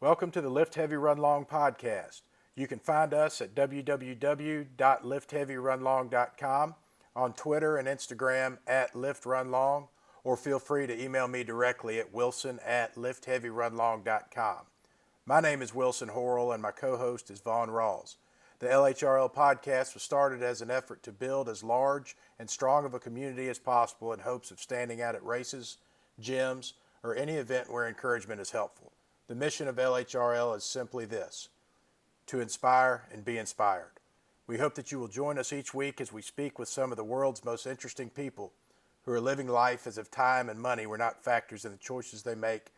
Welcome to the Lift Heavy Run Long podcast. You can find us at www.liftheavyrunlong.com, on Twitter and Instagram at liftrunlong, or feel free to email me directly at wilson@liftheavyrunlong.com. My name is Wilson Horrell and my co-host is Vaughn Rawls. The LHRL podcast was started as an effort to build as large and strong of a community as possible in hopes of standing out at races, gyms, or any event where encouragement is helpful. The mission of LHRL is simply this: to inspire and be inspired. We hope that you will join us each week as we speak with some of the world's most interesting people who are living life as if time and money were not factors in the choices they make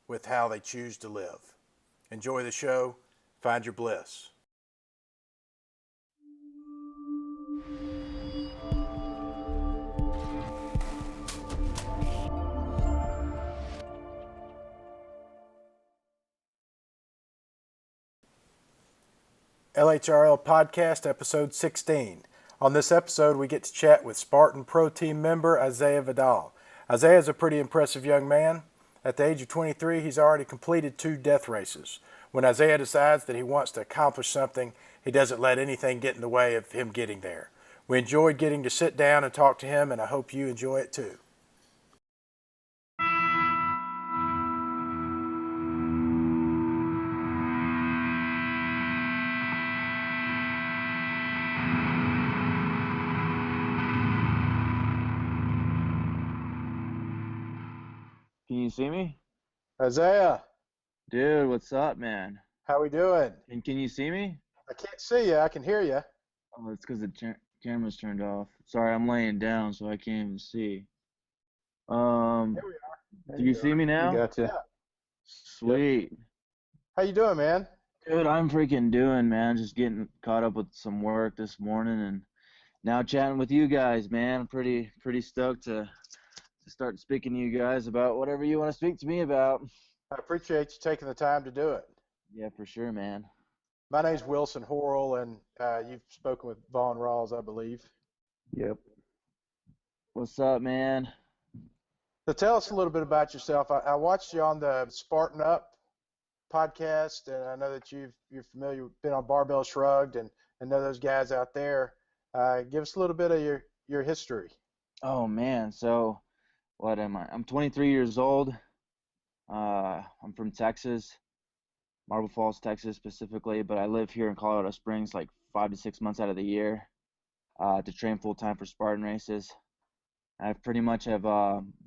with how they choose to live. Enjoy the show. Find your bliss. LHRL Podcast, Episode 16. On this episode, we get to chat with Spartan Pro Team member Isaiah Vidal. Isaiah is a pretty impressive young man. At the age of 23, he's already completed 2 death races. When Isaiah decides that he wants to accomplish something, he doesn't let anything get in the way of him getting there. We enjoyed getting to sit down and talk to him, and I hope you enjoy it too. Can you see me? Isaiah, Dude, what's up, man? how we doing? And can you see me? I can't see you. I can hear you. Oh, it's because the camera's turned off. Sorry, I'm laying down, so I can't even see. Um, Here we are. There do you you see are. me We now? gotcha. Yeah. Sweet. How you doing, man? Dude, I'm freaking doing, man. Just getting caught up with some work this morning and now chatting with you guys, man. I'm pretty stoked to start speaking to you guys about whatever you want to speak to me about. I appreciate you taking the time to do it. Yeah, for sure, man. My name's Wilson Horrell, and you've spoken with Vaughn Rawls, I believe. Yep. What's up, man? So tell us a little bit about yourself. I watched you on the Spartan Up podcast, and I know that you're familiar, been on Barbell Shrugged, and know those guys out there. Give us a little bit of your history. Oh man, so what am I? I'm 23 years old. I'm from Texas, Marble Falls, Texas specifically, but I live here in Colorado Springs like 5 to 6 months out of the year to train full time for Spartan races. I've pretty much have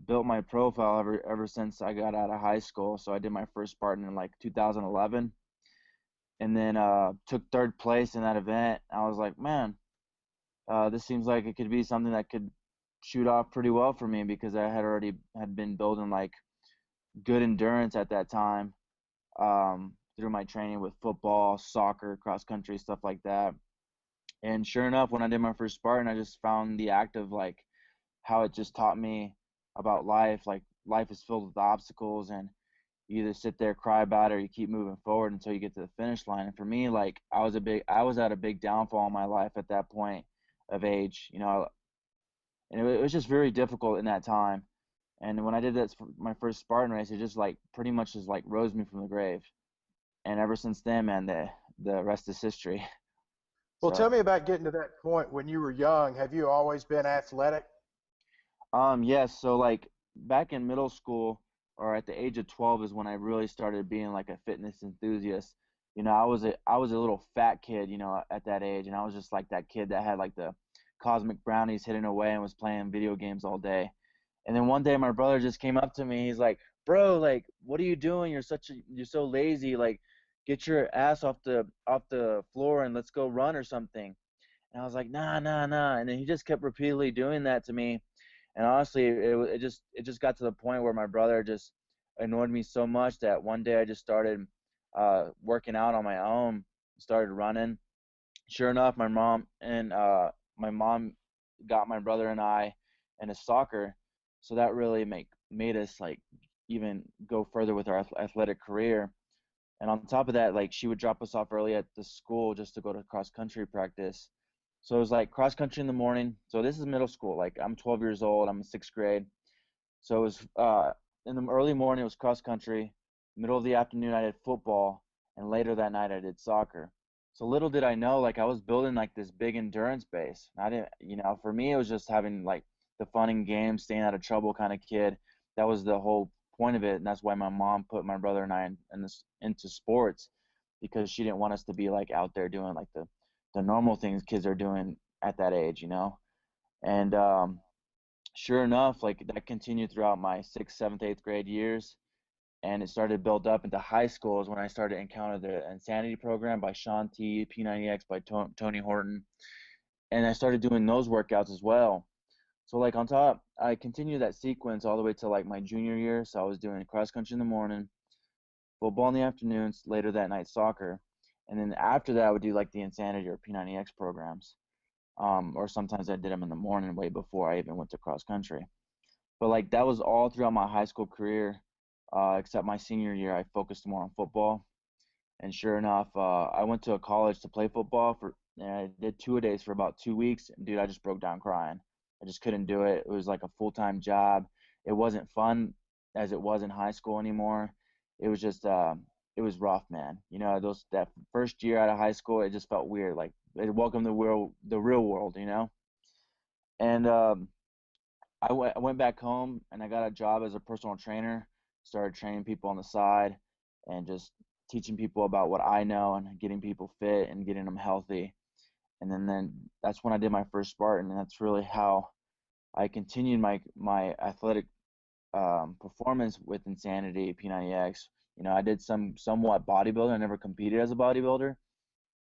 built my profile ever since I got out of high school. So I did my first Spartan in like 2011, and then took third place in that event. I was like, man, this seems like it could be something that could shoot off pretty well for me because I had been building like good endurance at that time through my training with football, soccer, cross country, stuff like that. And sure enough, when I did my first Spartan, I just found the act of like how it just taught me about life. Like life is filled with obstacles, and you either sit there, cry about it, or you keep moving forward until you get to the finish line. And for me, like I was at a big downfall in my life at that point of age, and it was just very difficult in that time. And when I did that my first Spartan race, it just like pretty much just like rose me from the grave. And ever since then, man, the rest is history. Well, tell So, me about getting to that point when you were young. Have you always been athletic? yes, so like back in middle school or at the age of 12 is when I really started being like a fitness enthusiast. I was a little fat kid, at that age, and I was just like that kid that had like the cosmic brownies hidden away and was playing video games all day. And then one day my brother just came up to me. He's like, "Bro, like, what are you doing? You're so lazy. Like, get your ass off the floor and let's go run or something." And I was like, "Nah, nah, nah." And then he just kept repeatedly doing that to me. And honestly, it just got to the point where my brother just annoyed me so much that one day I just started working out on my own, started running. Sure enough, my mom got my brother and I into soccer, so that really made us like even go further with our athletic career. And on top of that, like she would drop us off early at the school just to go to cross country practice. So it was like cross country in the morning. So this is middle school. Like I'm 12 years old. I'm in sixth grade. So it was in the early morning. It was cross country. Middle of the afternoon, I did football, and later that night, I did soccer. So little did I know, like I was building like this big endurance base. I didn't, for me, it was just having like the fun and games, staying out of trouble kind of kid. That was the whole point of it, and that's why my mom put my brother and I into sports, because she didn't want us to be like out there doing like the normal things kids are doing at that age. And sure enough, like that continued throughout my sixth, seventh, eighth grade years, and it started to build up into high school is when I started to encounter the Insanity program by Sean T, P90X by Tony Horton, and I started doing those workouts as well. So like on top, I continued that sequence all the way to like my junior year. So I was doing cross country in the morning, football in the afternoons, later that night soccer, and then after that I would do like the Insanity or P90X programs, or sometimes I did them in the morning way before I even went to cross country. But like that was all throughout my high school career, except my senior year I focused more on football. And sure enough, I went to a college to play football and I did two-a-days for about 2 weeks. And dude, I just broke down crying. I just couldn't do it. It was like a full-time job. It wasn't fun as it was in high school anymore. It was just, it was rough, man. That first year out of high school, it just felt weird. Like it welcomed the real world. And I went back home and I got a job as a personal trainer, started training people on the side and just teaching people about what I know and getting people fit and getting them healthy. And then that's when I did my first Spartan, and that's really how I continued my athletic performance with Insanity P90X. I did somewhat bodybuilding. I never competed as a bodybuilder,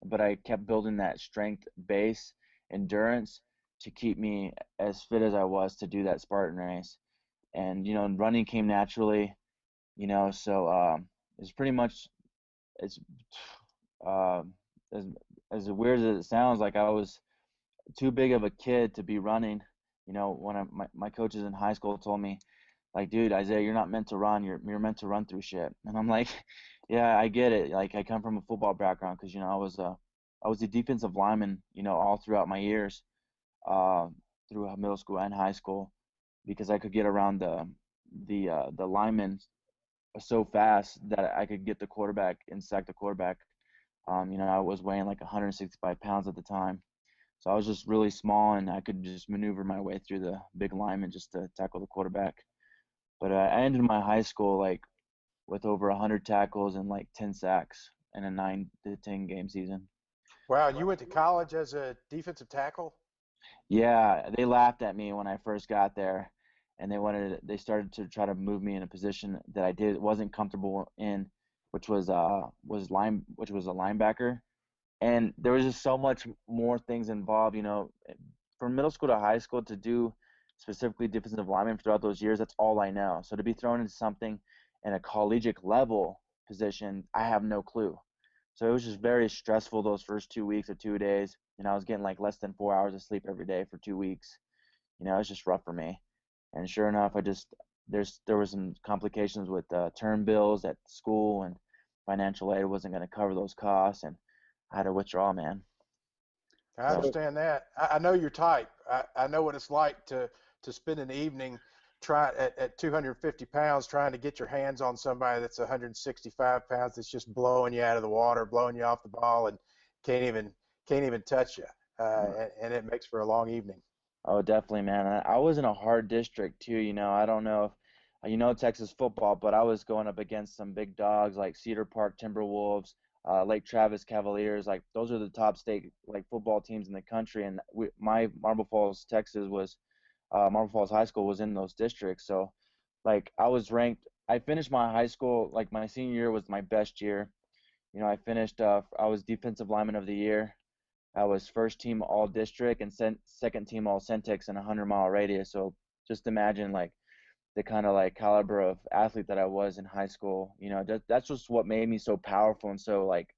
but I kept building that strength base, endurance to keep me as fit as I was to do that Spartan race. And running came naturally. So it's pretty much it's uh, as weird as it sounds, like I was too big of a kid to be running. When my coaches in high school told me, like, dude, Isaiah, you're not meant to run. You're meant to run through shit. And I'm like, yeah, I get it. Like, I come from a football background because I was a defensive lineman. All throughout my years, uh, through middle school and high school, because I could get around the linemen so fast that I could get the quarterback and sack the quarterback. I was weighing like 165 pounds at the time. So I was just really small and I could just maneuver my way through the big lineman just to tackle the quarterback. But I ended my high school like with over 100 tackles and like 10 sacks in a 9 to 10 game season. Wow, and you went to college as a defensive tackle? Yeah, they laughed at me when I first got there, and they started to try to move me in a position that I wasn't comfortable in, which was a linebacker. And there was just so much more things involved, from middle school to high school to do specifically defensive lineman throughout those years. That's all I know. So to be thrown into something in a collegiate level position, I have no clue. So it was just very stressful those first 2 weeks or 2 days. I was getting like less than 4 hours of sleep every day for 2 weeks. It was just rough for me. And sure enough, there was some complications with term bills at school, and financial aid wasn't going to cover those costs, and I had to withdraw, man. I So understand that. I know your type. I know what it's like to spend an evening at 250 pounds trying to get your hands on somebody that's 165 pounds that's just blowing you out of the water, blowing you off the ball, and can't even can't even touch you. And it makes for a long evening. oh, definitely, man. I was in a hard district too. I don't know if Texas football, but I was going up against some big dogs like Cedar Park Timberwolves, Lake Travis Cavaliers. Like those are the top state like football teams in the country. And my Marble Falls, Texas was Marble Falls High School was in those districts. So like I was ranked. I finished my high school, like my senior year was my best year. I finished. I was defensive lineman of the year. I was first team all district and second team all Centex in a 100-mile radius. So just imagine like the kind of like caliber of athlete that I was in high school. That's just what made me so powerful and so like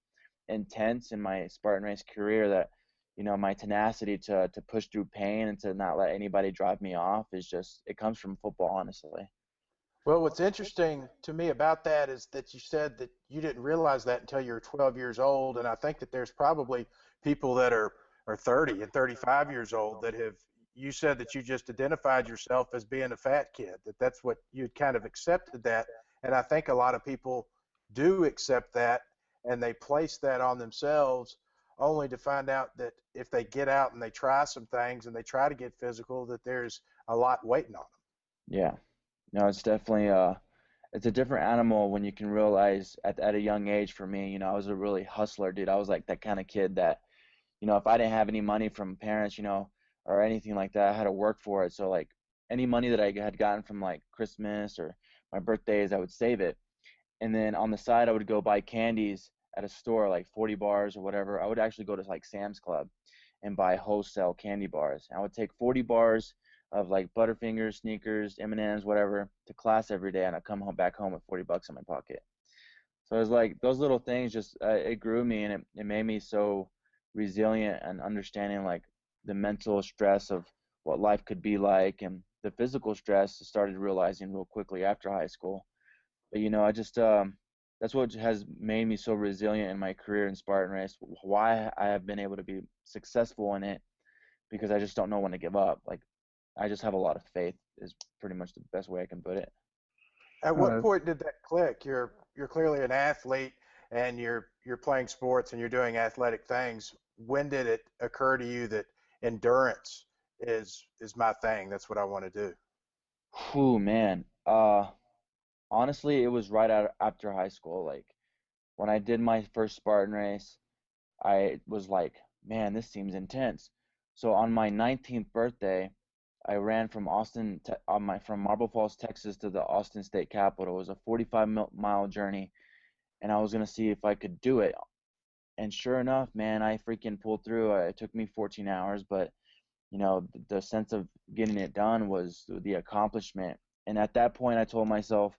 intense in my Spartan race career, that my tenacity to push through pain and to not let anybody drive me off is just, it comes from football, honestly. Well, what's interesting to me about that is that you said that you didn't realize that until you were 12 years old, and I think that there's probably people that are 30 and 35 years old that have. You said that you just identified yourself as being a fat kid, that's what you kind of accepted that, and I think a lot of people do accept that and they place that on themselves only to find out that if they get out and they try some things and they try to get physical, that there's a lot waiting on them. Yeah. No, it's definitely it's a different animal when you can realize at a young age. For me, I was a really hustler, dude. I was like that kind of kid that, if I didn't have any money from parents, or anything like that, I had to work for it. So like any money that I had gotten from like Christmas or my birthdays, I would save it. And then on the side, I would go buy candies at a store, like 40 bars or whatever. I would actually go to like Sam's Club and buy wholesale candy bars. I would take 40 bars of like Butterfingers, Sneakers, M&Ms, whatever, to class every day, and I'd come home back home with 40 bucks in my pocket. So it was like those little things just it grew me, and it made me so resilient and understanding like the mental stress of what life could be like, and the physical stress I started realizing real quickly after high school. But I just that's what has made me so resilient in my career in Spartan Race. Why I have been able to be successful in it, because I just don't know when to give up. Like I just have a lot of faith is pretty much the best way I can put it. At what Uh, point did that click? You're clearly an athlete and you're playing sports and you're doing athletic things. When did it occur to you that endurance is my thing? That's what I want to do. Whew, man. Honestly, it was right out after high school. Like when I did my first Spartan race, I was like, man, this seems intense. So on my 19th birthday, I ran from from Marble Falls, Texas to the Austin State Capitol. It was a 45-mile journey, and I was gonna see if I could do it. And sure enough, man, I freaking pulled through. It took me 14 hours, but the sense of getting it done was the accomplishment. And at that point, I told myself,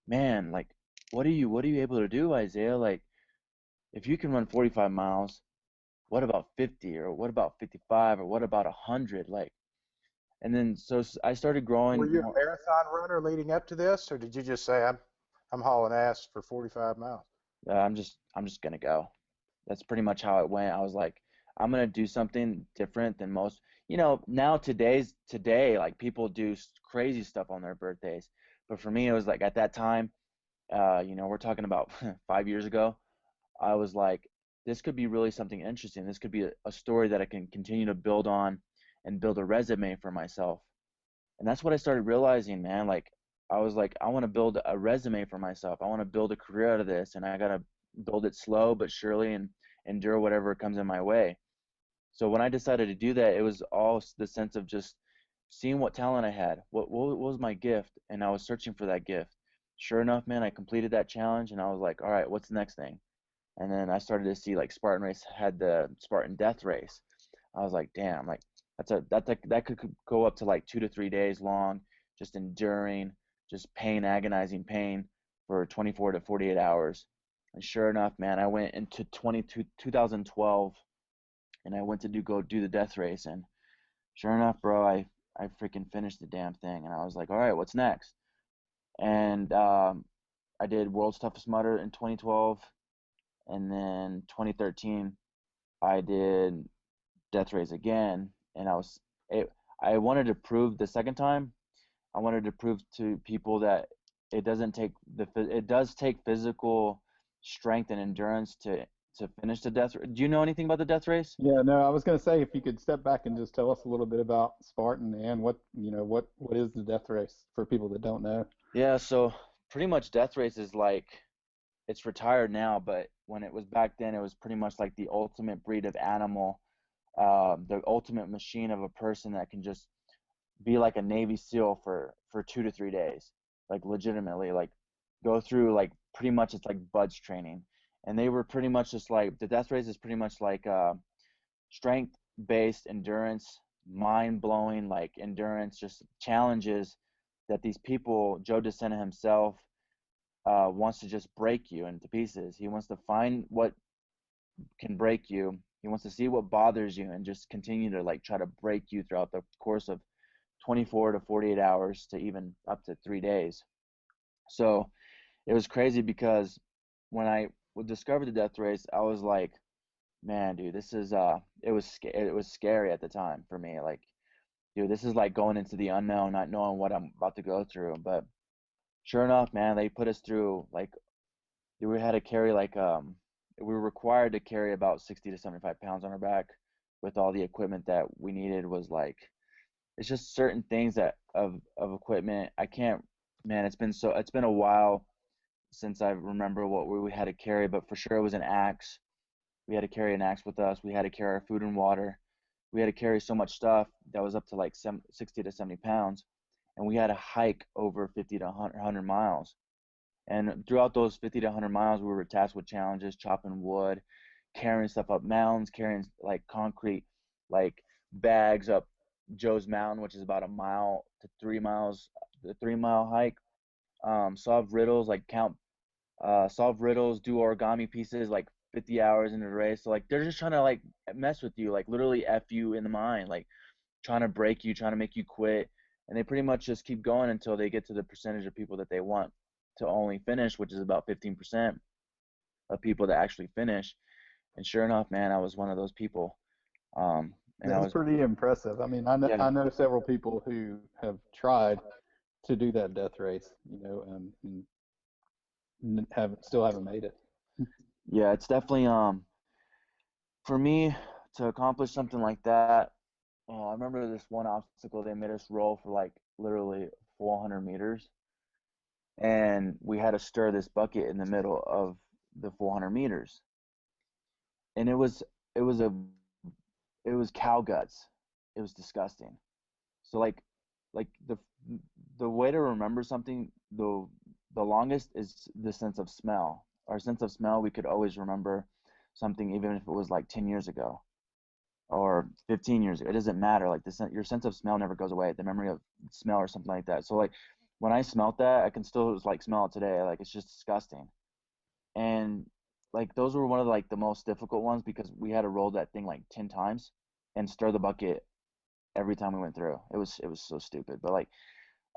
man, like, what are you able to do, Isaiah? Like, if you can run 45 miles, what about 50, or what about 55, or what about 100? Like, and then so I started Were growing you a more. marathon runner leading up to this, or did you just say I'm hauling ass for 45 miles? I'm just gonna go. That's pretty much how it went. I was like, I'm gonna do something different than most. Now today, like people do crazy stuff on their birthdays, but for me, it was like at that time, we're talking about 5 years ago. I was like, this could be really something interesting. This could be a story that I can continue to build on and build a resume for myself. And that's what I started realizing, man. Like, I was like, I want to build a resume for myself. I want to build a career out of this, and I got to build it slow but surely and endure whatever comes in my way. So when I decided to do that, it was all the sense of just seeing what talent I had. What was my gift? And I was searching for that gift. Sure enough, man, I completed that challenge, and I was like, all right, what's the next thing? And then I started to see like Spartan Race had the Spartan Death Race. I was like, damn, like that could go up to like 2 to 3 days long, just enduring, just pain, agonizing pain for 24 to 48 hours. And sure enough, man, I went into 2012, and I went to go do the death race, and sure enough, bro, I freaking finished the damn thing, and I was like, all right, what's next? And I did World's Toughest Mudder in 2012, and then 2013 I did death race again, and it, I wanted to prove the second time. I wanted to prove to people that it does take physical strength and endurance to finish the death. Do you know anything about the death race? yeah, no, I was going to say if you could step back and just tell us a little bit about Spartan and what is the death race for people that don't know. Yeah, so pretty much death race is like, it's retired now, but when it was back then, it was pretty much like the ultimate breed of animal, the ultimate machine of a person that can just be like a Navy SEAL for 2 to 3 days, like legitimately, like go through like pretty much it's like buds training, and they were pretty much just like the death race is pretty much like strength based endurance, mind blowing like endurance, just challenges that these people, Joe DeSena himself, wants to just break you into pieces. He wants to find what can break you. He wants to see what bothers you and just continue to like try to break you throughout the course of 24 to 48 hours to even up to 3 days. So it was crazy because when I discovered the death race, I was like, man, dude, this is it was scary at the time for me. Like, dude, this is like going into the unknown, not knowing what I'm about to go through. But sure enough, man, they put us through like we had to carry like we were required to carry about 60 to 75 pounds on our back with all the equipment that we needed. Was like, it's just certain things that of equipment I can't, man, it's been a while since I remember what we had to carry, but for sure it was an axe. We had to carry an axe with us. We had to carry our food and water. We had to carry so much stuff that was up to like 60 to 70 pounds, and we had to hike over 50 to 100 miles. And throughout those 50 to 100 miles, we were tasked with challenges, chopping wood, carrying stuff up mountains, carrying like concrete, like bags up Joe's Mountain, which is about a mile to 3 miles, the 3 mile hike. Solve riddles, like solve riddles, do origami pieces, like 50 hours into the race. So like they're just trying to like mess with you, like literally F you in the mind, like trying to break you, trying to make you quit. And they pretty much just keep going until they get to the percentage of people that they want to only finish, which is about 15% of people that actually finish. And sure enough, man, I was one of those people. And I That's was, pretty impressive. I mean, yeah, I know several people who have tried to do that death race, and haven't made it. yeah, it's definitely, for me to accomplish something like that. I remember this one obstacle, they made us roll for like literally 400 meters, and we had to stir this bucket in the middle of the 400 meters. And it was a, it was cow guts. It was disgusting. So like the way to remember something, the longest is the sense of smell. Our sense of smell, we could always remember something even if it was like 10 years ago or 15 years ago. It doesn't matter. Like your sense of smell never goes away. The memory of smell or something like that. So like when I smelt that, I can still like smell it today. Like it's just disgusting. And like those were one of like the most difficult ones because we had to roll that thing like 10 times and stir the bucket every time we went through. It was so stupid. But like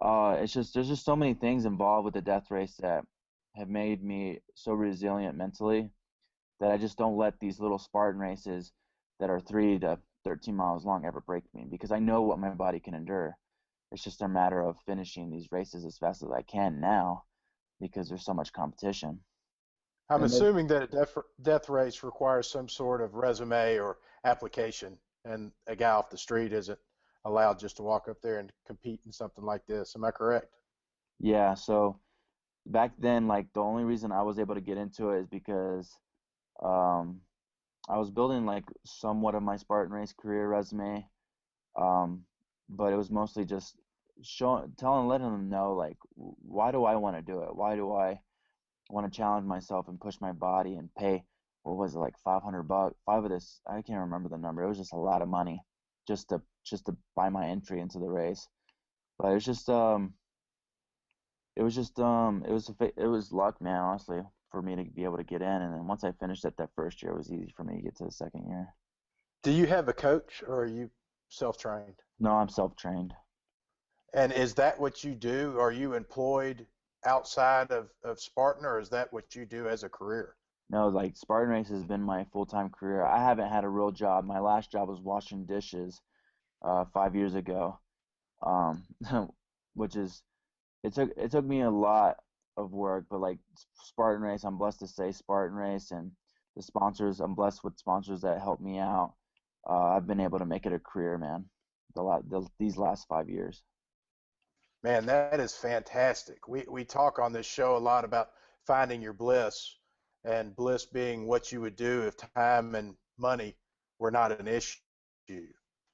it's just there's just so many things involved with the death race that have made me so resilient mentally that I just don't let these little Spartan races that are 3 to 13 miles long ever break me because I know what my body can endure. It's just a matter of finishing these races as fast as I can now because there's so much competition. I'm And they, assuming that a death race requires some sort of resume or application, and a guy off the street isn't allowed just to walk up there and compete in something like this. Am I correct? Yeah, so back then, like the only reason I was able to get into it is because um, I was building like somewhat of my Spartan race career resume, um, but it was mostly just letting them know like why do I want to do it? Why do I want to challenge myself and push my body and pay what was it like $500, five of this, I can't remember the number. It was just a lot of money just to buy my entry into the race. But it was luck, man, honestly, for me to be able to get in. And then once I finished that first year, it was easy for me to get to the second year. Do you have a coach or are you self-trained? No, I'm self-trained. And is that what you do? Are you employed outside of Spartan, or is that what you do as a career? No, like Spartan race has been my full-time career. I haven't had a real job. My last job was washing dishes 5 years ago, um, which is it took me a lot of work, but like Spartan race, I'm blessed to say Spartan race and the sponsors. I'm blessed with sponsors that help me out. I've been able to make it a career, man. These last 5 years. Man, that is fantastic. We talk on this show a lot about finding your bliss, and bliss being what you would do if time and money were not an issue.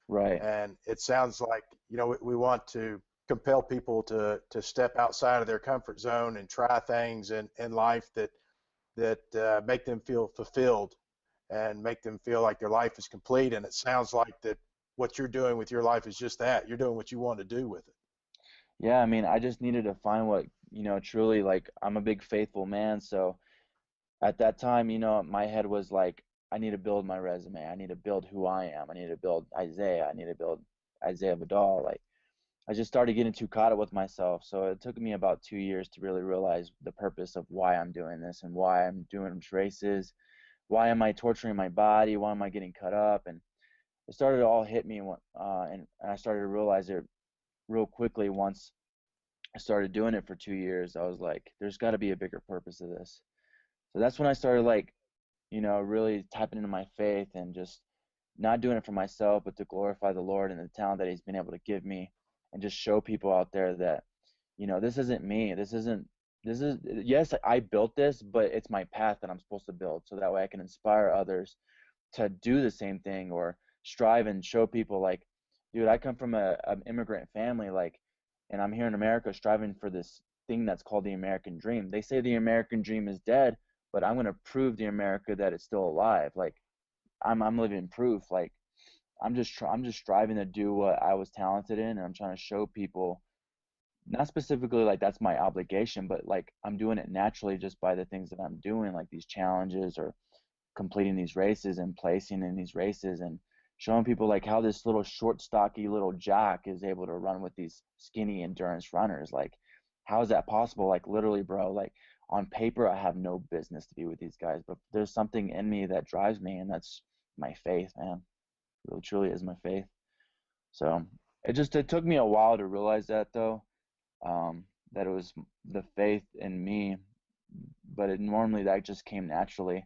Right. And it sounds like, we want to compel people to step outside of their comfort zone and try things in life that make them feel fulfilled and make them feel like their life is complete. And it sounds like that what you're doing with your life is just that. You're doing what you want to do with it. Yeah, I mean, I just needed to find what, truly like I'm a big faithful man, so at that time, my head was like, I need to build my resume. I need to build who I am. I need to build Isaiah. I need to build Isaiah Vidal. Like, I just started getting too caught up with myself. So it took me about 2 years to really realize the purpose of why I'm doing this and why I'm doing races. Why am I torturing my body? Why am I getting cut up? And it started to all hit me, and I started to realize it real quickly once I started doing it for 2 years. I was like, there's got to be a bigger purpose to this. So that's when I started like, really tapping into my faith and just not doing it for myself, but to glorify the Lord and the talent that He's been able to give me, and just show people out there that, this isn't me. Yes, I built this, but it's my path that I'm supposed to build. So that way I can inspire others to do the same thing or strive and show people like, dude, I come from an immigrant family, like, and I'm here in America striving for this thing that's called the American dream. They say the American dream is dead, but I'm going to prove the America that it's still alive. Like I'm living proof. Like I'm just striving to do what I was talented in, and I'm trying to show people, not specifically like that's my obligation, but like I'm doing it naturally just by the things that I'm doing, like these challenges or completing these races and placing in these races, and showing people like how this little short stocky little jock is able to run with these skinny endurance runners. Like how is that possible? Like literally, bro, like on paper I have no business to be with these guys, but there's something in me that drives me, and that's my faith, man. It really truly is my faith. So it took me a while to realize that though, that it was the faith in me, but normally that just came naturally.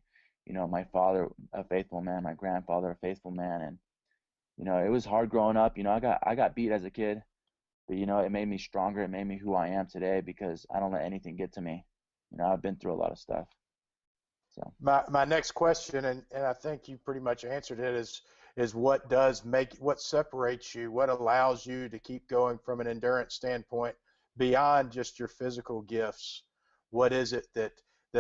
My father, a faithful man, my grandfather, a faithful man, and it was hard growing up. I got beat as a kid, but it made me stronger. It made me who I am today because I don't let anything get to me. I've been through a lot of stuff. So My next question, and I think you pretty much answered it, is what separates you, what allows you to keep going from an endurance standpoint beyond just your physical gifts? What is it that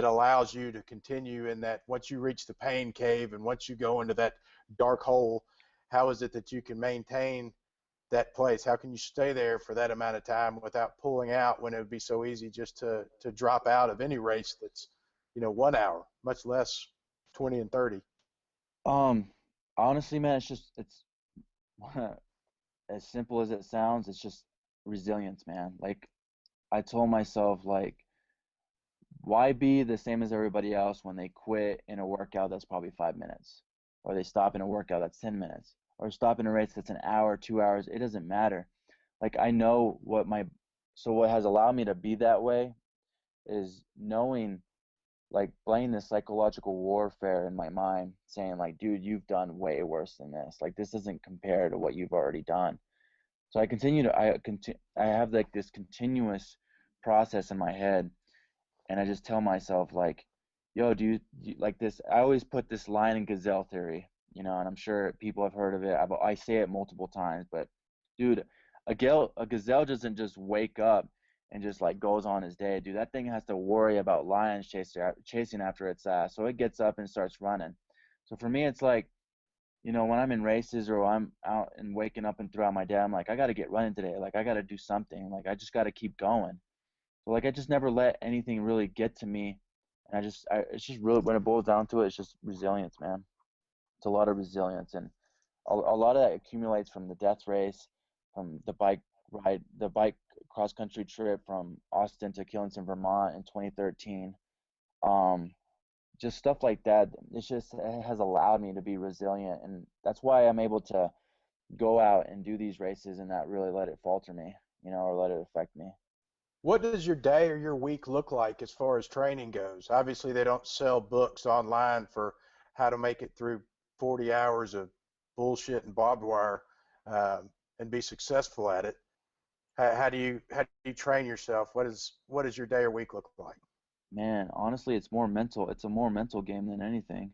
allows you to continue in that once you reach the pain cave and once you go into that dark hole, how is it that you can maintain that place? How can you stay there for that amount of time without pulling out when it would be so easy just to drop out of any race that's 1 hour, much less 20 and 30? um honestly, man, it's as simple as it sounds. It's just resilience, man. Like I told myself, like, why be the same as everybody else when they quit in a workout that's probably 5 minutes, or they stop in a workout that's 10 minutes, or stop in a race that's an hour, 2 hours? It doesn't matter. Like I know so what has allowed me to be that way is knowing, like, playing this psychological warfare in my mind, saying like, dude, you've done way worse than this. Like this doesn't compare to what you've already done. So I have like this continuous process in my head, and I just tell myself like, yo, do you like this? I always put this line in gazelle theory, and I'm sure people have heard of it. I say it multiple times, but dude, a gazelle doesn't just wake up and just like goes on his day, dude. That thing has to worry about lions chasing after its ass. So it gets up and starts running. So for me, it's like, when I'm in races or I'm out and waking up and throughout my day, I'm like, I got to get running today. Like I got to do something. Like I just got to keep going. So like I just never let anything really get to me, and it's just really, when it boils down to it, it's just resilience, man. It's a lot of resilience, and a lot of that accumulates from the death race, from the bike cross country trip from Austin to Killington, Vermont in 2013. Um, just stuff like that. It has allowed me to be resilient, and that's why I'm able to go out and do these races and not really let it falter me, or let it affect me. What does your day or your week look like as far as training goes? Obviously, they don't sell books online for how to make it through 40 hours of bullshit and barbed wire and be successful at it. How do you train yourself? What does your day or week look like? Man, honestly, it's more mental. It's a more mental game than anything.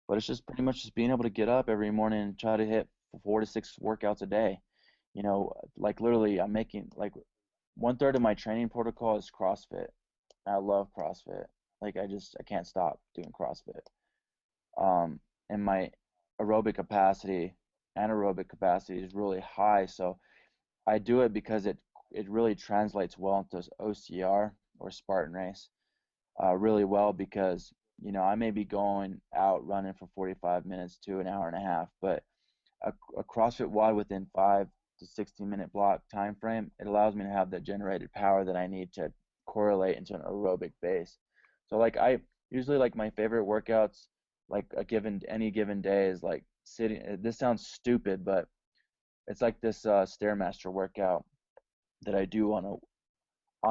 But it's just pretty much just being able to get up every morning and try to hit 4 to 6 workouts a day. Like literally, I'm making like 1/3 of my training protocol is CrossFit. I love CrossFit. Like I can't stop doing CrossFit. And my anaerobic capacity is really high. So I do it because it really translates well into OCR, or Spartan race, really well, because I may be going out running for 45 minutes to an hour and a half, but a CrossFit WOD within 5 to 16 minute block time frame, it allows me to have the generated power that I need to correlate into an aerobic base. So like I usually, like, my favorite workouts, like any given day, is like sitting. This sounds stupid, but it's like this Stairmaster workout that I do on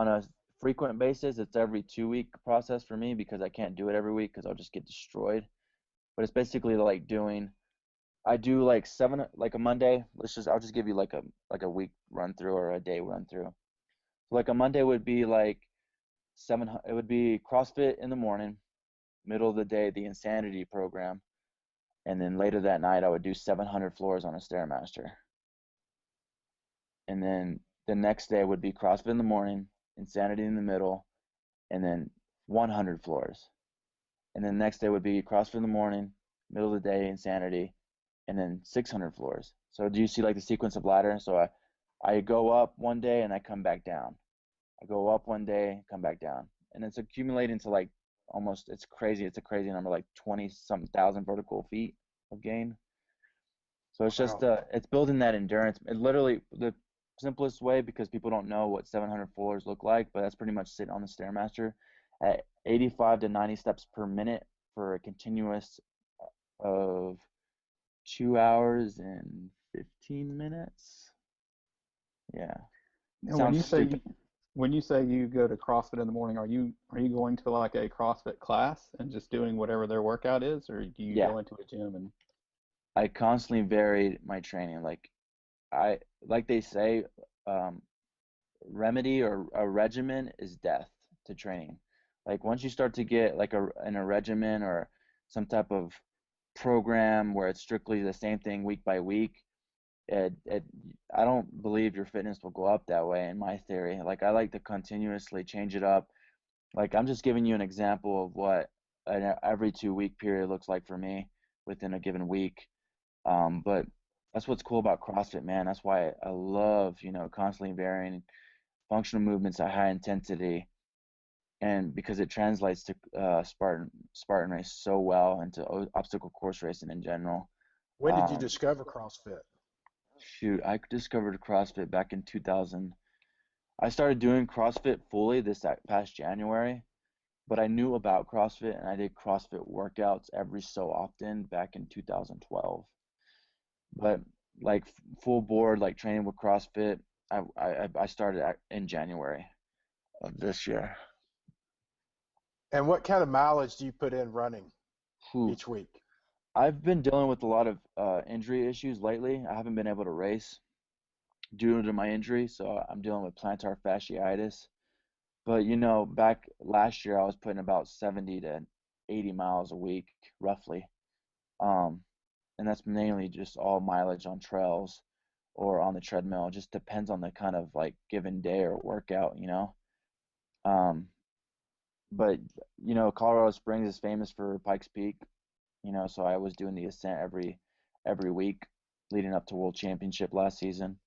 a frequent basis, it's every 2 week process for me because I can't do it every week because I'll just get destroyed. But it's basically like I do like like a Monday. I'll just give you like a week run through or a day run through. So like a Monday would be like it would be CrossFit in the morning, middle of the day, the Insanity program, and then later that night I would do 700 floors on a Stairmaster. And then the next day would be CrossFit in the morning, Insanity in the middle, and then 100 floors. And then the next day would be CrossFit in the morning, middle of the day, Insanity, and then 600 floors. So do you see like the sequence of ladder? So I go up one day and I come back down. I go up one day, come back down. And it's accumulating to like almost, it's crazy. It's a crazy number, like 20 something thousand vertical feet of gain. So it's just, Wow. it's building that endurance. It literally, the simplest way, because people don't know what 700 floors look like, but that's pretty much sitting on the Stairmaster at 85 to 90 steps per minute for a continuous of 2 hours and 15 minutes. Yeah. And Sounds stupid. when you say you go to CrossFit in the morning, are you going to like a CrossFit class and just doing whatever their workout is, or do you Yeah. go into a gym and I constantly varied my training. Like they say, um, remedy or a regimen is death to training. Like once you start to get like in a regimen or some type of program where it's strictly the same thing week by week, it I don't believe your fitness will go up that way in my theory. Like I like to continuously change it up. Like I'm just giving you an example of what an every 2 week period looks like for me within a given week. But that's what's cool about CrossFit, man. That's why I love, constantly varying functional movements at high intensity, and because it translates to Spartan race so well and to obstacle course racing in general. When did you Um, discover CrossFit? Shoot, I discovered CrossFit back in 2000. I started doing CrossFit fully this past January, but I knew about CrossFit and I did CrossFit workouts every so often back in 2012. But like full board, like training with CrossFit, I started in January of this year. And what kind of mileage do you put in running Whew. each week? I've been dealing with a lot of injury issues lately. I haven't been able to race due to my injury, so I'm dealing with plantar fasciitis. But back last year I was putting about 70 to 80 miles a week, roughly. Um, and that's mainly just all mileage on trails or on the treadmill. It just depends on the kind of like given day or workout. Um, but Colorado Springs is famous for Pikes Peak, so I was doing the ascent every week leading up to World Championship last season.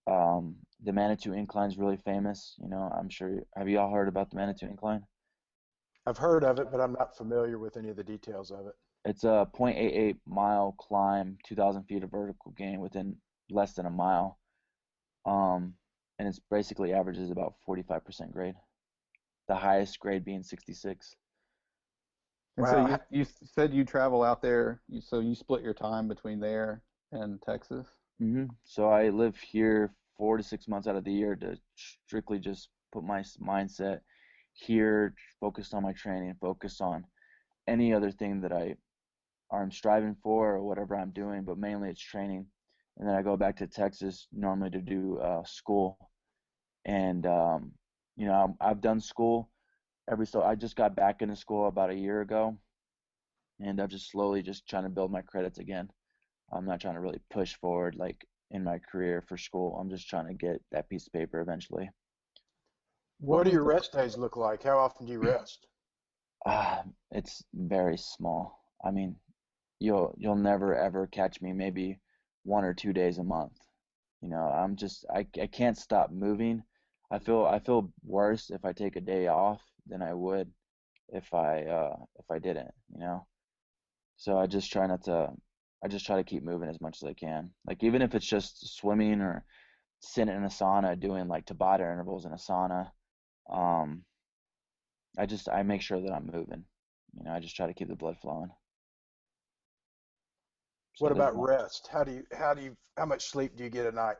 The Manitou Incline is really famous. I'm sure. Have you all heard about the Manitou Incline? I've heard of it, but I'm not familiar with any of the details of it. It's a 0.88 mile climb, 2,000 feet of vertical gain within less than a mile. Um, and it's basically averages about 45% grade. The highest grade being 66. and so Wow. you said you travel out there, so you split your time between there and Texas? So I live here 4 to 6 months out of the year to strictly just put my mindset here, focused on my training, focus on any other thing that I'm striving for or whatever I'm doing, but mainly it's training. And then I go back to Texas normally to do school. And I've done school I just got back into school about a year ago, and I'm just slowly just trying to build my credits again. I'm not trying to really push forward like in my career for school. I'm just trying to get that piece of paper eventually. What What do was your the rest days look like? How often do you rest? It's very small. I mean, you'll never ever catch me maybe 1 or 2 days a month. I can't stop moving. I feel worse if I take a day off than I would if I didn't. So I just try to keep moving as much as I can. Like even if it's just swimming or sitting in a sauna doing like Tabata intervals in a sauna, um, I make sure that I'm moving. I just try to keep the blood flowing. So What there's about not. rest? How much sleep do you get a night?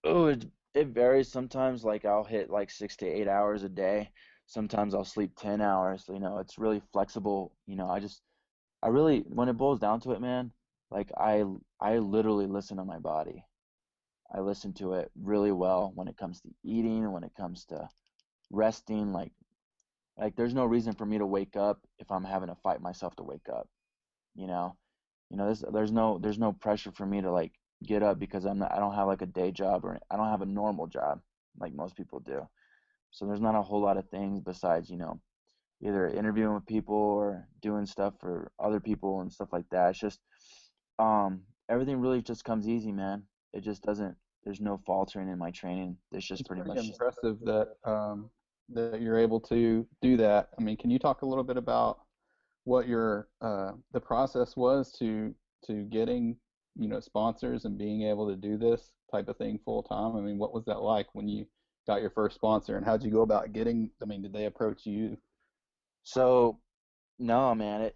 Oh, it It varies. Sometimes like I'll hit like 6 to 8 hours a day. Sometimes I'll sleep 10 hours. It's really flexible. I really, when it boils down to it, man, like I literally listen to my body. I listen to it really well when it comes to eating, when it comes to resting. Like there's no reason for me to wake up if I'm having to fight myself to wake up. You know, there's no pressure for me to like get up because I don't have like a day job, or I don't have a normal job like most people do. So there's not a whole lot of things besides, either interviewing with people or doing stuff for other people and stuff like that. It's just everything really just comes easy, man. It just doesn't, there's no faltering in my training. It's just It's pretty pretty much. impressive that that you're able to do that. I mean, can you talk a little bit about what your the process was to getting, sponsors and being able to do this type of thing full time? I mean, what was that like when you got your first sponsor, and how'd you go about getting? I mean, did they approach you? So no, man,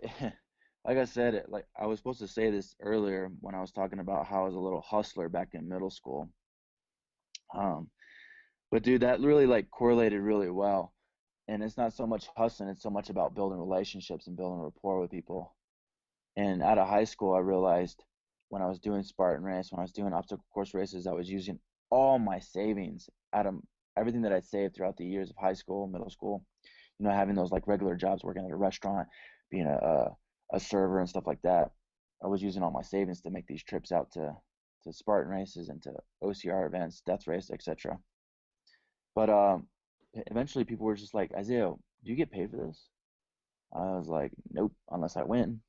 like I said, like I was supposed to say this earlier when I was talking about how I was a little hustler back in middle school. Um, but dude, that really like correlated really well. And it's not so much hustling, it's so much about building relationships and building rapport with people. And out of high school, I realized when I was doing Spartan race, when I was doing obstacle course races, I was using all my savings out of everything that I'd saved throughout the years of high school, middle school, having those like regular jobs, working at a restaurant, being a server and stuff like that. I was using all my savings to make these trips out to Spartan races and to OCR events, death race, etc. But eventually people were just like, Isaiah, do you get paid for this? I was like, nope, unless I win.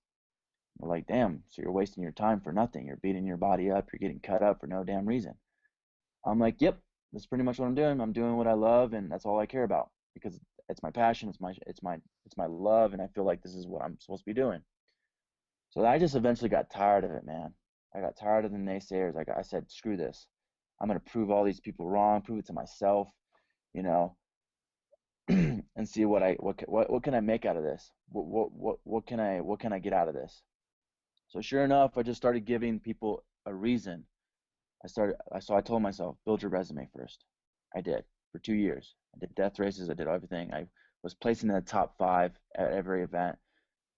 They're like, damn, so you're wasting your time for nothing. You're beating your body up. You're getting cut up for no damn reason. I'm like, yep, that's pretty much what I'm doing. I'm doing what I love, and that's all I care about because it's my passion. It's my love, and I feel like this is what I'm supposed to be doing. So I just eventually got tired of it, man. I got tired of the naysayers. I said, screw this. I'm gonna prove all these people wrong, prove it to myself, you know, and see what can I make out of this? What can I get out of this? So sure enough, I just started giving people a reason. I told myself, build your resume first. I did for 2 years. I did death races. I did everything. I was placing in the top 5 at every event.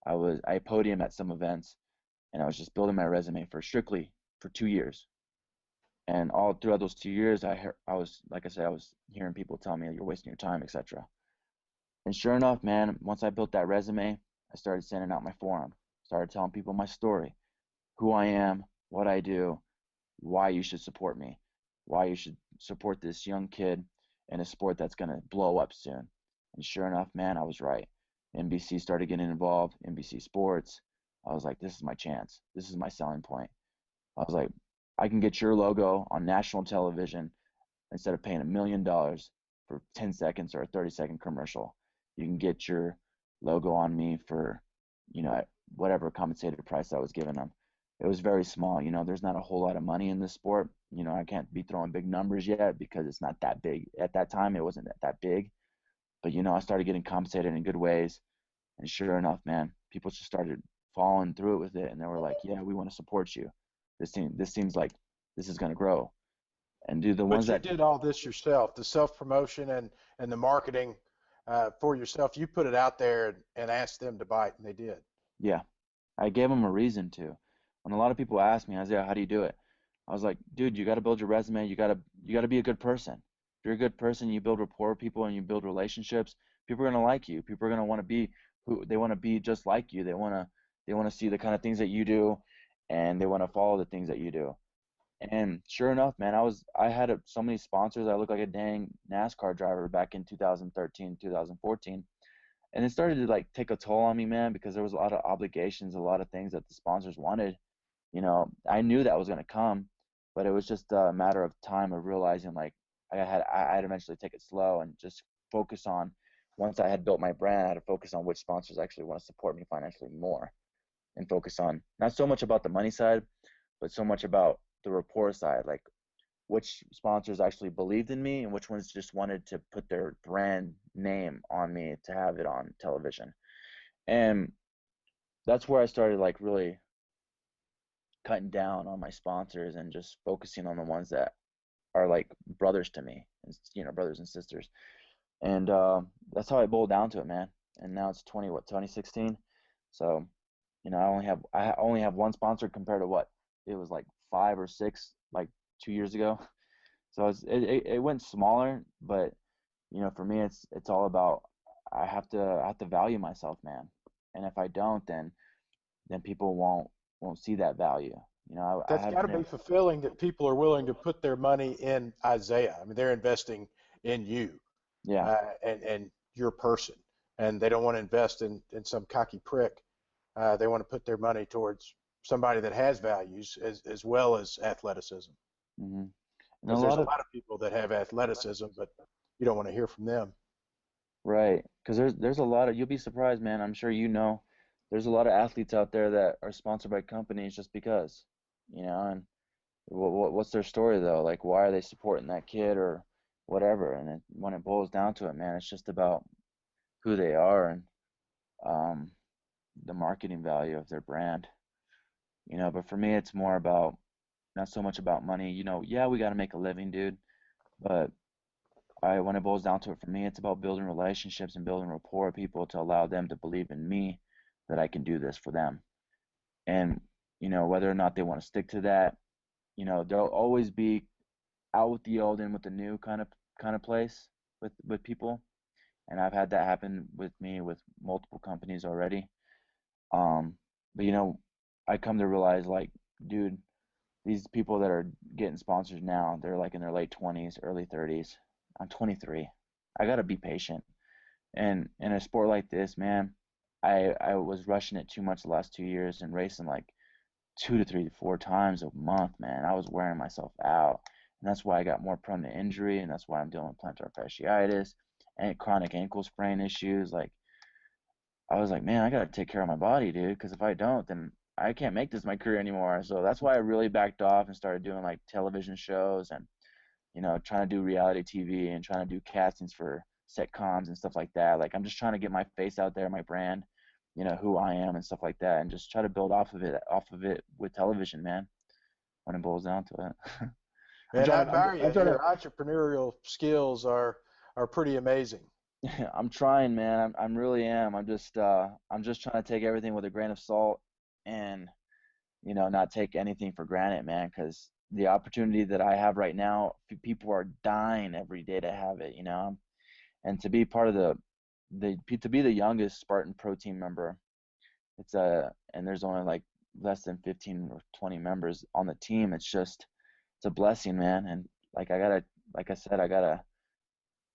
I podium at some events, and I was just building my resume strictly for 2 years. And all throughout those 2 years, I was, like I said, I was hearing people tell me you're wasting your time, etc. And sure enough, man, once I built that resume, I started sending out my forum, started telling people my story, who I am, what I do, why you should support me, why you should support this young kid in a sport that's going to blow up soon. And sure enough, man, I was right. NBC started getting involved, NBC Sports. I was like, this is my chance. This is my selling point. I was like, I can get your logo on national television instead of paying $1 million for 10 seconds or a 30-second commercial. You can get your logo on me for, whatever compensated price I was giving them. It was very small. There's not a whole lot of money in this sport. I can't be throwing big numbers yet because it's not that big. At that time, it wasn't that big. But, I started getting compensated in good ways. And sure enough, man, people just started following through it with it. And they were like, yeah, we want to support you. This seems like this is going to grow. And do the ones But you that, did all this yourself, the self promotion and the marketing for yourself. You put it out there and asked them to bite, and they did. yeah, I gave them a reason to. When a lot of people ask me, Isaiah, how do you do it? I was like, dude, you got to build your resume. You got to be a good person. If you're a good person, you build rapport with people and you build relationships. People are gonna like you. People are gonna want to be who they want to be, just like you. They want to see the kind of things that you do, and they want to follow the things that you do. And sure enough, man, I had so many sponsors. I looked like a dang NASCAR driver back in 2013, 2014, and it started to like take a toll on me, man, because there was a lot of obligations, a lot of things that the sponsors wanted. I knew that was going to come, but it was just a matter of time of realizing like I'd eventually take it slow and just focus on, once I had built my brand, I had to focus on which sponsors actually want to support me financially more, and focus on not so much about the money side, but so much about the rapport side, like which sponsors actually believed in me and which ones just wanted to put their brand name on me to have it on television. And that's where I started like really cutting down on my sponsors and just focusing on the ones that are like brothers to me, and brothers and sisters. And that's how I boiled down to it, man. And now it's 2016. So, I only have one sponsor compared to what it was like 5 or 6 like 2 years ago. So it went smaller, but for me it's all about I have to value myself, man. And if I don't, then people won't see that value. I That's got haven't to be been. fulfilling that people are willing to put their money in Isaiah. I mean, they're investing in you, Yeah. and your person, and they don't want to invest in some cocky prick. They want to put their money towards somebody that has values as well as athleticism. Hmm. And a Because there's lot a of lot of people that have athleticism, but you don't want to hear from them. Right, because there's a lot of, you'll be surprised, man. I'm sure there's a lot of athletes out there that are sponsored by companies just because, and what's their story though? Like, why are they supporting that kid or whatever? And when it boils down to it, man, it's just about who they are and um, the marketing value of their brand. But for me, it's more about not so much about money. Yeah, we got to make a living, dude. But when it boils down to it, for me, it's about building relationships and building rapport with people to allow them to believe in me that I can do this for them. And, whether or not they want to stick to that, there'll always be out with the old, in with the new kind of place with people. And I've had that happen with me with multiple companies already. But I come to realize, like, dude, these people that are getting sponsors now, they're like in their late 20s, early 30s. I'm 23. I gotta be patient. And in a sport like this, man, I was rushing it too much the last 2 years and racing like 2 to 3 to 4 times a month, man. I was wearing myself out. And that's why I got more prone to injury, and that's why I'm dealing with plantar fasciitis and chronic ankle sprain issues. Like, I was like, man, I gotta take care of my body, dude, because if I don't, then I can't make this my career anymore. So that's why I really backed off and started doing like television shows and trying to do reality TV and trying to do castings for sitcoms and stuff like that. Like, I'm just trying to get my face out there, my brand, who I am and stuff like that, and just try to build off of it with television, man. When it boils down to it, I'm And I trying to, admire I'm you. trying Your to, entrepreneurial skills are pretty amazing. I'm trying, man. I'm really am. I'm just trying to take everything with a grain of salt and not take anything for granted, man, because the opportunity that I have right now, people are dying every day to have it, and to be part of to be the youngest Spartan Pro Team member, and there's only like less than 15 or 20 members on the team. It's a blessing, man. And like I said,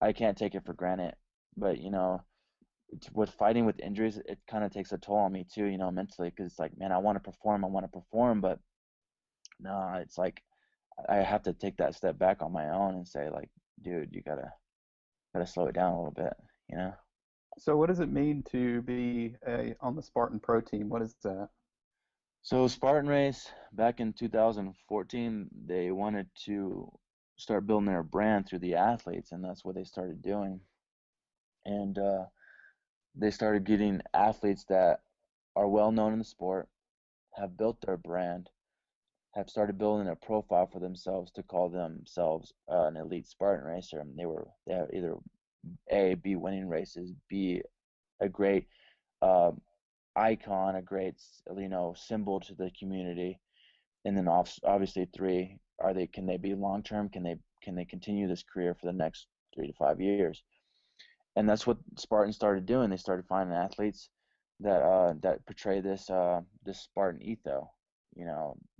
I can't take it for granted. But with fighting with injuries, it kind of takes a toll on me too, mentally, because it's like, man, I want to perform, but no, it's like I have to take that step back on my own and say, like, dude, you gotta slow it down a little bit, you know? So what does it mean to be on the Spartan Pro Team? What is that? So Spartan Race back in 2014, they wanted to start building their brand through the athletes, and that's what they started doing. And they started getting athletes that are well known in the sport, have built their brand, have started building a profile for themselves to call themselves an elite Spartan racer. And they have either B, winning races, B, a great uh, icon, a great symbol to the community, and then obviously three, can they be long term? Can they continue this career for the next 3 to 5 years? And that's what Spartan started doing. They started finding athletes that portray this Spartan ethos.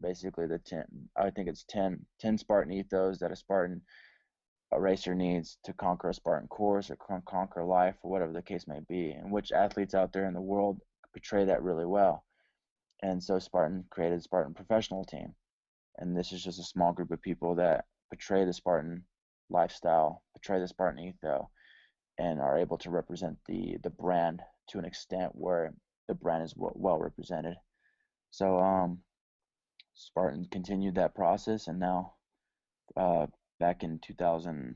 Basically the 10. I think it's 10 Spartan ethos that a Spartan racer needs to conquer a Spartan course or conquer life or whatever the case may be. And which athletes out there in the world portray that really well. And so Spartan created Spartan Professional Team. And this is just a small group of people that portray the Spartan lifestyle, portray the Spartan ethos, and are able to represent the brand to an extent where the brand is well represented. So Spartan continued that process, and now uh, back in 2000,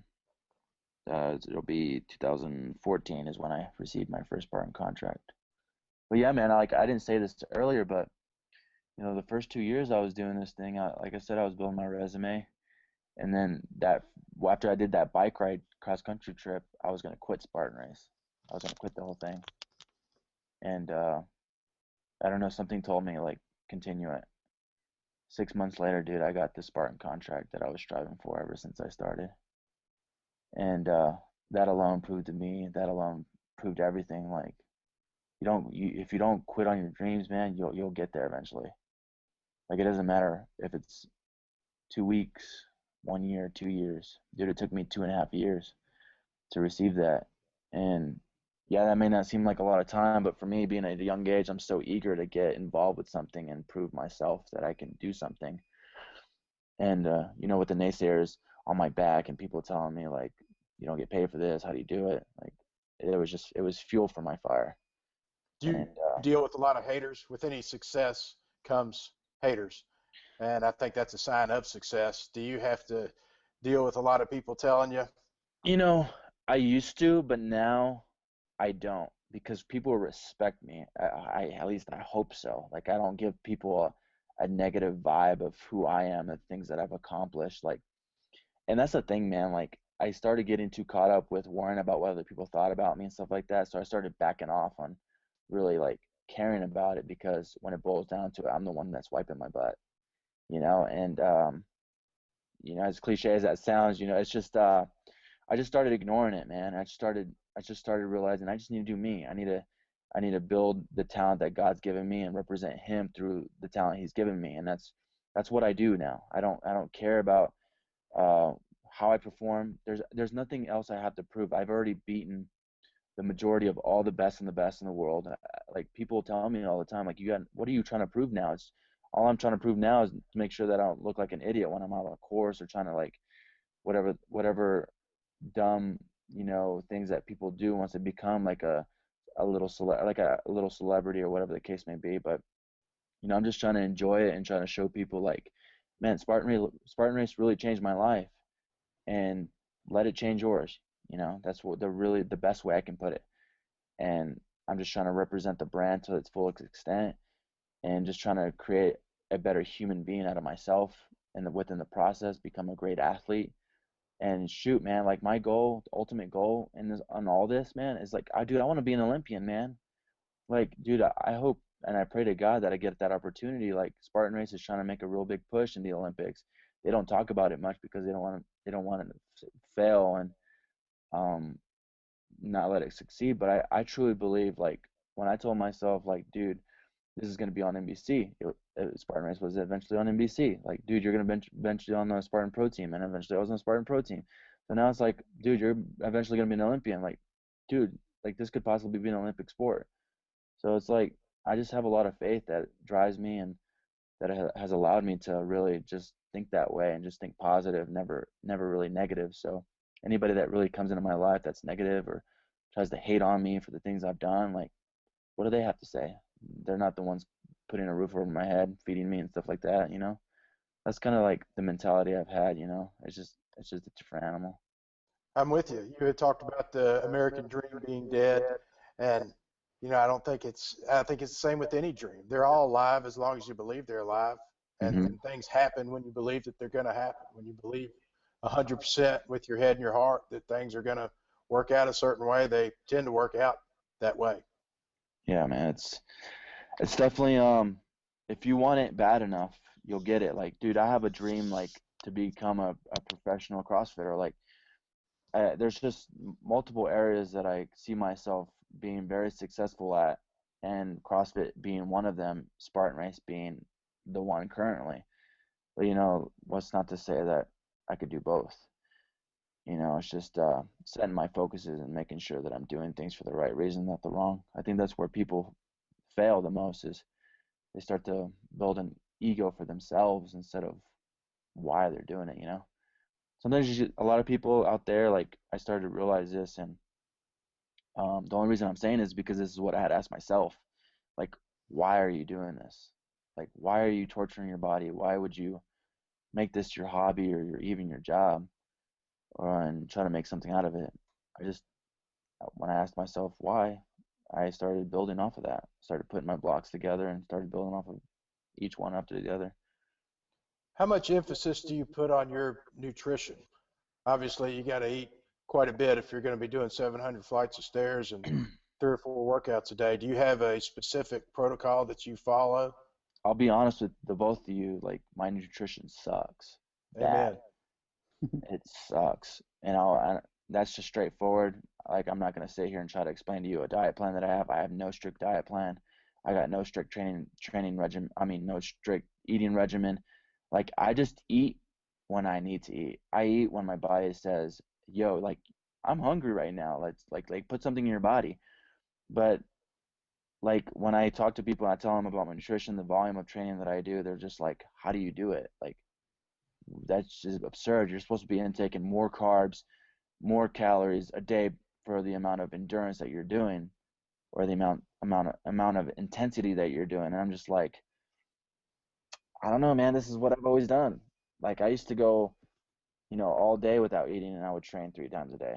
it'll be 2014 is when I received my first Spartan contract. But yeah, man, I didn't say this earlier, but the first 2 years I was doing this thing, like I said, I was building my resume, And then after I did that bike ride cross country trip, I was gonna quit Spartan Race. I was gonna quit the whole thing. And I don't know, something told me like continue it. 6 months later, dude, I got the Spartan contract that I was striving for ever since I started. And that alone proved to me, that alone proved everything. Like if you don't quit on your dreams, man, you'll get there eventually. Like it doesn't matter if it's 2 weeks, 1 year, 2 years. Dude, it took me 2.5 years to receive that. And yeah, that may not seem like a lot of time, but for me, being at a young age, I'm so eager to get involved with something and prove myself that I can do something. And with the naysayers on my back and people telling me like, you don't get paid for this, how do you do it? Like it was fuel for my fire. Do you And deal with a lot of haters? With any success comes haters, and I think that's a sign of success. Do you have to deal with a lot of people telling you? you know, I used to, but now I don't because people respect me. I at least I hope so. Like I don't give people a negative vibe of who I am and things that I've accomplished. Like, and that's the thing, man. Like I started getting too caught up with worrying about what other people thought about me and stuff like that. So I started backing off on really like caring about it because when it boils down to it, I'm the one that's wiping my butt, and as cliche as that sounds, it's just I just started ignoring it, man. I just started realizing I just need to do me. I need to build the talent that God's given me and represent him through the talent he's given me. And that's what I do now. I don't care about uh how I perform. There's nothing else I have to prove. I've already beaten the majority of all the best and the best in the world. Like people tell me all the time, like what are you trying to prove now? It's all I'm trying to prove now is to make sure that I don't look like an idiot when I'm out on a course or trying to like whatever dumb things that people do once they become like a little celebrity or whatever the case may be. But I'm just trying to enjoy it and trying to show people like, man, Spartan race really changed my life, and let it change yours. That's what the best way I can put it. And I'm just trying to represent the brand to its full extent and just trying to create a better human being out of myself and within the process become a great athlete. And shoot, man, like my goal, the ultimate goal in this on all this, man, is like I want to be an Olympian, man. Like, dude, I hope and I pray to God that I get that opportunity. Like Spartan Race is trying to make a real big push in the Olympics. They don't talk about it much because they don't want it to fail and um not let it succeed. But I truly believe, like, when I told myself like, dude, this is going to be on NBC. Spartan Race was eventually on NBC. Like, dude, you're going to eventually on the Spartan Pro Team, and eventually I was on the Spartan Pro Team. So now it's like, dude, you're eventually going to be an Olympian. Like, dude, like this could possibly be an Olympic sport. So it's like I just have a lot of faith that drives me and that has allowed me to really just think that way and just think positive, never really negative. So anybody that really comes into my life that's negative or tries to hate on me for the things I've done, like, what do they have to say? They're not the ones putting a roof over my head, feeding me and stuff like that. That's kind of like the mentality I've had. It's just a different animal. I'm with you. You had talked about the American dream being dead, and I don't think I think it's the same with any dream. They're all alive as long as you believe they're alive, and Hmm. things happen when you believe that they're going to happen. When you believe 100% with your head and your heart that things are going to work out a certain way, they tend to work out that way. Yeah, man, it's definitely if you want it bad enough, you'll get it. Like, dude, I have a dream like to become a professional CrossFitter. Like, there's just multiple areas that I see myself being very successful at, and CrossFit being one of them, Spartan Race being the one currently. But what's not to say that I could do both? It's just setting my focuses and making sure that I'm doing things for the right reason, not the wrong. I think that's where people fail the most is they start to build an ego for themselves instead of why they're doing it. Sometimes a lot of people out there, like I started to realize this, and the only reason I'm saying is because this is what I had asked myself. Like, why are you doing this? Like, why are you torturing your body? Why would you make this your hobby or even your job, and try to make something out of it? I just, when I asked myself why, I started building off of that. Started putting my blocks together and started building off of each one after the other. How much emphasis do you put on your nutrition? Obviously, you got to eat quite a bit if you're going to be doing 700 flights of stairs and 3 or 4 workouts a day. Do you have a specific protocol that you follow? I'll be honest with the both of you, like my nutrition sucks. Bad. Amen. It sucks. That's just straightforward. Like I'm not gonna sit here and try to explain to you a diet plan that I have. I have no strict diet plan. I got no strict training regimen. I mean, no strict eating regimen. Like I just eat when I need to eat. I eat when my body says, "Yo, like I'm hungry right now. Let's like put something in your body." But like when I talk to people and I tell them about my nutrition, the volume of training that I do, they're just like, "How do you do it?" Like that's just absurd. You're supposed to be intaking more carbs, more calories a day for the amount of endurance that you're doing, or the amount of intensity that you're doing. And I'm just like, I don't know, man. This is what I've always done. Like I used to go, all day without eating, and I would train 3 times a day.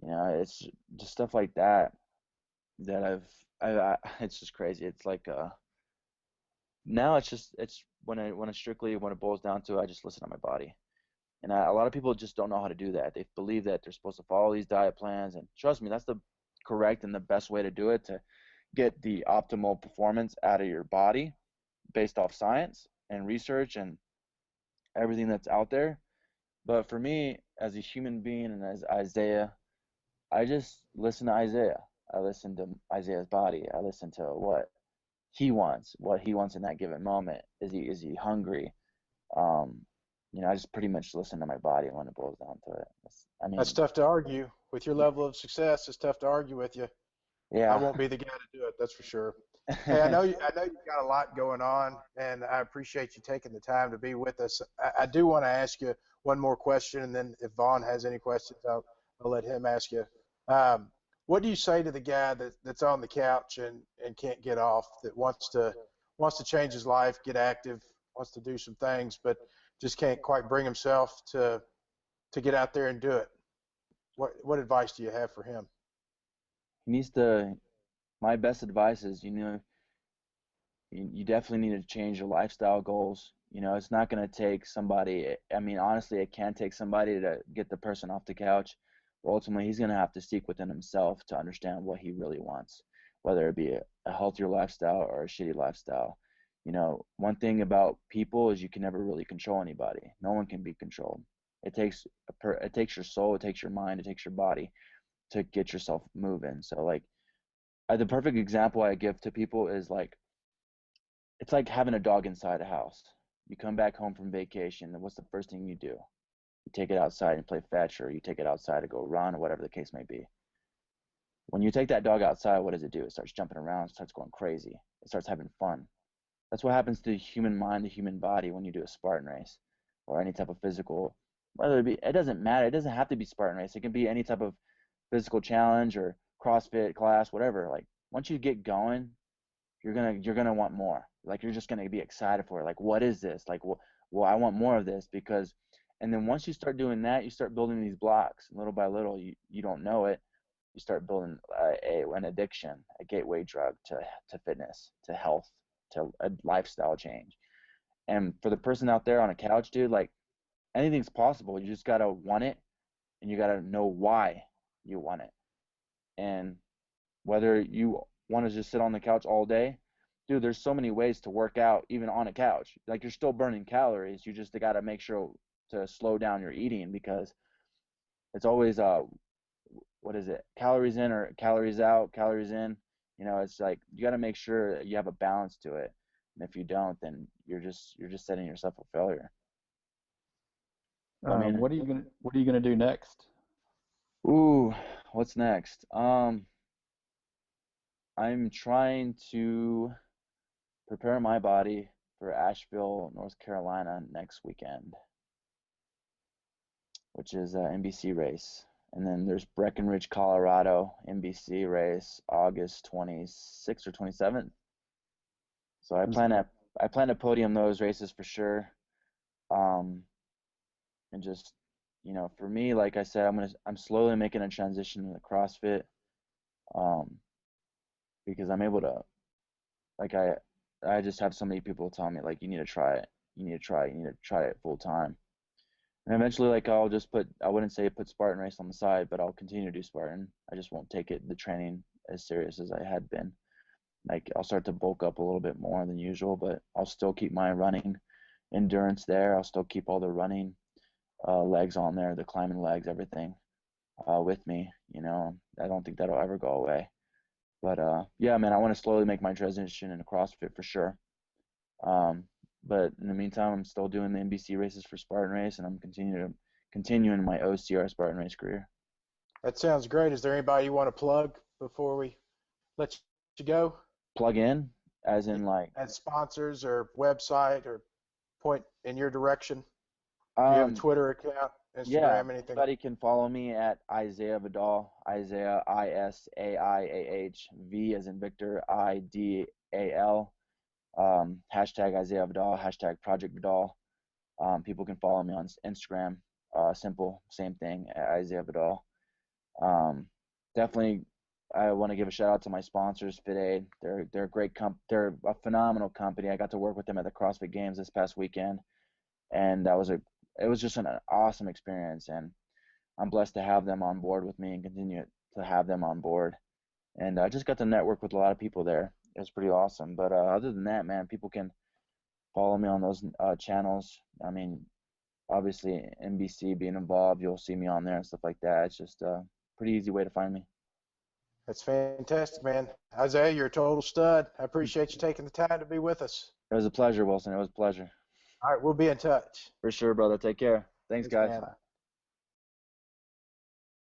It's just stuff like that it's just crazy. It's like now it's when it boils down to it, I just listen to my body. And a lot of people just don't know how to do that. They believe that they're supposed to follow these diet plans, and trust me, that's the correct and the best way to do it to get the optimal performance out of your body based off science and research and everything that's out there. But for me, as a human being and as Isaiah, I just listen to Isaiah. I listen to Isaiah's body. I listen to what he wants in that given moment. Is he hungry? I just pretty much listen to my body when it boils down to it. I That's mean, tough to argue. With your level of success, it's tough to argue with you. I yeah. won't be the guy to do it, that's for sure. Hey, I know you've got a lot going on, and I appreciate you taking the time to be with us. I do want to ask you one more question, and then if Vaughn has any questions, I'll let him ask you. Um, what do you say to the guy that's on the couch and can't get off, that wants to change his life, get active, wants to do some things, but just can't quite bring himself to get out there and do it? What advice do you have for him? He needs to. My best advice is, you definitely need to change your lifestyle goals. It's not going to take somebody. I mean, honestly, it can take somebody to get the person off the couch. But ultimately, he's going to have to seek within himself to understand what he really wants, whether it be a healthier lifestyle or a shitty lifestyle. One thing about people is you can never really control anybody. No one can be controlled. It takes your soul, it takes your mind, it takes your body to get yourself moving. So like, the perfect example I give to people is like, it's like having a dog inside a house. You come back home from vacation, and what's the first thing you do? You take it outside and play fetch, or you take it outside to go run, or whatever the case may be. When you take that dog outside, what does it do? It starts jumping around, it starts going crazy, it starts having fun. That's what happens to the human mind, the human body when you do a Spartan race or any type of physical, whether it doesn't matter. It doesn't have to be Spartan race. It can be any type of physical challenge or CrossFit class, whatever. Like once you get going, you're gonna want more. Like you're just gonna be excited for it. Like what is this? Like well, I want more of this because, and then once you start doing that, you start building these blocks little by little. You don't know it. You start building an addiction, a gateway drug to fitness, to health, to a lifestyle change. And for the person out there on a couch, dude, like anything's possible. You just gotta want it, and you gotta know why you want it. And whether you want to just sit on the couch all day, dude, there's so many ways to work out even on a couch. Like you're still burning calories. You just got to make sure to slow down your eating because it's always what is it? Calories in or calories out, calories in. It's like you got to make sure that you have a balance to it. And if you don't, then you're just setting yourself for failure. I mean, What are you gonna do next? ooh, what's next? I'm trying to prepare my body for Asheville, North Carolina next weekend, which is an NBC race. And then there's Breckenridge, Colorado, NBC race, August 26th or 27th. So I plan to podium those races for sure. Um, and just, for me, like I said, I'm slowly making a transition to the CrossFit, um, because I'm able to, like I just have so many people tell me like you need to try it. you need to try it full time. And eventually, like, I'll just I wouldn't say put Spartan race on the side, but I'll continue to do Spartan. I just won't take the training as serious as I had been. Like, I'll start to bulk up a little bit more than usual, but I'll still keep my running endurance there. I'll still keep all the running legs on there, the climbing legs, everything with me. I don't think that'll ever go away. But yeah, man, I want to slowly make my transition into CrossFit for sure. But in the meantime, I'm still doing the NBC races for Spartan Race, and I'm continuing my OCR Spartan Race career. That sounds great. Is there anybody you want to plug before we let you go? Plug in, as in like as sponsors or website or point in your direction? Do you have a Twitter account, Instagram, yeah, anything? Anybody can follow me at Isaiah Vidal, Isaiah ISAIAH, V as in Victor, IDAL, hashtag Isaiah Vidal, hashtag Project Vidal. People can follow me on Instagram, simple, same thing, Isaiah Vidal. Definitely, I want to give a shout out to my sponsors, FitAid. They're a great they're a phenomenal company. I got to work with them at the CrossFit Games this past weekend, and it was just an awesome experience. And I'm blessed to have them on board with me and continue to have them on board. And I just got to network with a lot of people there. It was pretty awesome. But other than that, man, people can follow me on those channels. I mean, obviously NBC being involved, you'll see me on there and stuff like that. It's just a pretty easy way to find me. That's fantastic, man. Isaiah, you're a total stud. I appreciate you taking the time to be with us. It was a pleasure, Wilson. It was a pleasure. All right, we'll be in touch. For sure, brother. Take care. Thanks, guys. Man.